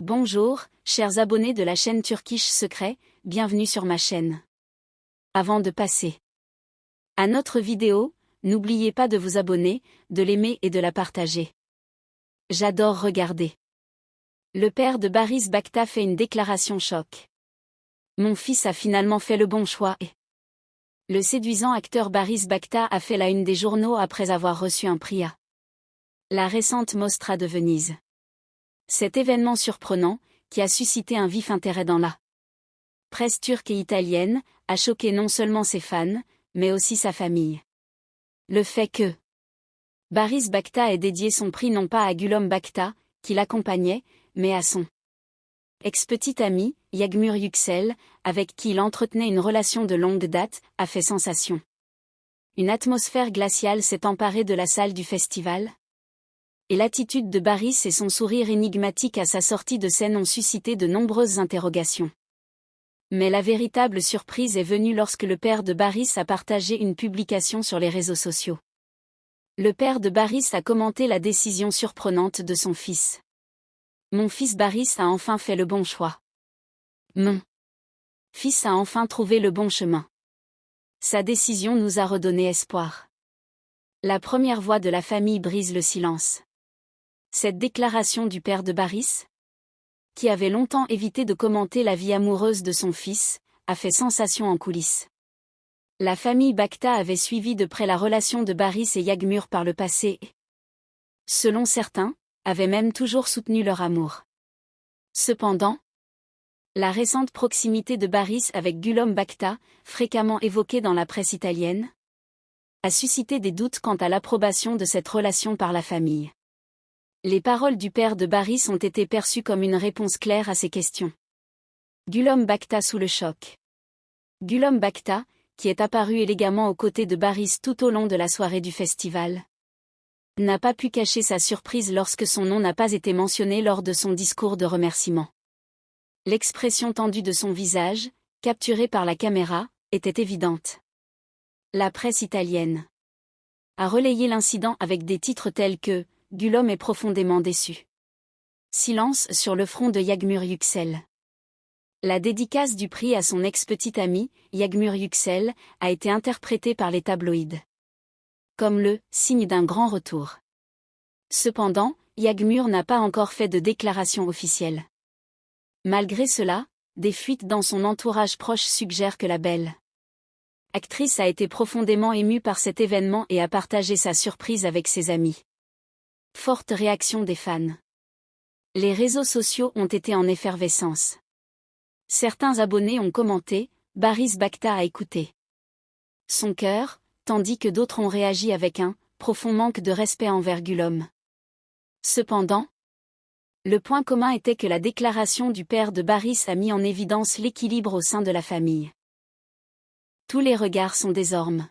Bonjour, chers abonnés de la chaîne Turkish Secret, bienvenue sur ma chaîne. Avant de passer à notre vidéo, n'oubliez pas de vous abonner, de l'aimer et de la partager. J'adore regarder. Le père de Barış Bakta fait une déclaration choc. Mon fils a finalement fait le bon choix et... Le séduisant acteur Barış Bakta a fait la une des journaux après avoir reçu un prix à la récente Mostra de Venise. Cet événement surprenant, qui a suscité un vif intérêt dans la presse turque et italienne, a choqué non seulement ses fans, mais aussi sa famille. Le fait que Barış Bakta ait dédié son prix non pas à Gülüm Bakta, qui l'accompagnait, mais à son ex-petit ami, Yağmur Yüksel, avec qui il entretenait une relation de longue date, a fait sensation. Une atmosphère glaciale s'est emparée de la salle du festival. Et l'attitude de Barış et son sourire énigmatique à sa sortie de scène ont suscité de nombreuses interrogations. Mais la véritable surprise est venue lorsque le père de Barış a partagé une publication sur les réseaux sociaux. Le père de Barış a commenté la décision surprenante de son fils. Mon fils Barış a enfin fait le bon choix. Mon fils a enfin trouvé le bon chemin. Sa décision nous a redonné espoir. La première voix de la famille brise le silence. Cette déclaration du père de Barış, qui avait longtemps évité de commenter la vie amoureuse de son fils, a fait sensation en coulisses. La famille Bakta avait suivi de près la relation de Barış et Yağmur par le passé et, selon certains, avait même toujours soutenu leur amour. Cependant, la récente proximité de Barış avec Gülüm Bakta, fréquemment évoquée dans la presse italienne, a suscité des doutes quant à l'approbation de cette relation par la famille. Les paroles du père de Barış ont été perçues comme une réponse claire à ces questions. Gülüm Bakta sous le choc. Gülüm Bakta, qui est apparu élégamment aux côtés de Barış tout au long de la soirée du festival, n'a pas pu cacher sa surprise lorsque son nom n'a pas été mentionné lors de son discours de remerciement. L'expression tendue de son visage, capturée par la caméra, était évidente. La presse italienne a relayé l'incident avec des titres tels que « Gülüm est profondément déçu ». Silence sur le front de Yağmur Yüksel. La dédicace du prix à son ex-petit ami, Yağmur Yüksel, a été interprétée par les tabloïds comme le « signe d'un grand retour ». Cependant, Yağmur n'a pas encore fait de déclaration officielle. Malgré cela, des fuites dans son entourage proche suggèrent que la belle actrice a été profondément émue par cet événement et a partagé sa surprise avec ses amis. Forte réaction des fans. Les réseaux sociaux ont été en effervescence. Certains abonnés ont commenté « Barış Bakta a écouté son cœur », tandis que d'autres ont réagi avec un « profond manque de respect envers Gülüm ». Cependant, le point commun était que la déclaration du père de Barış a mis en évidence l'équilibre au sein de la famille. Tous les regards sont désormais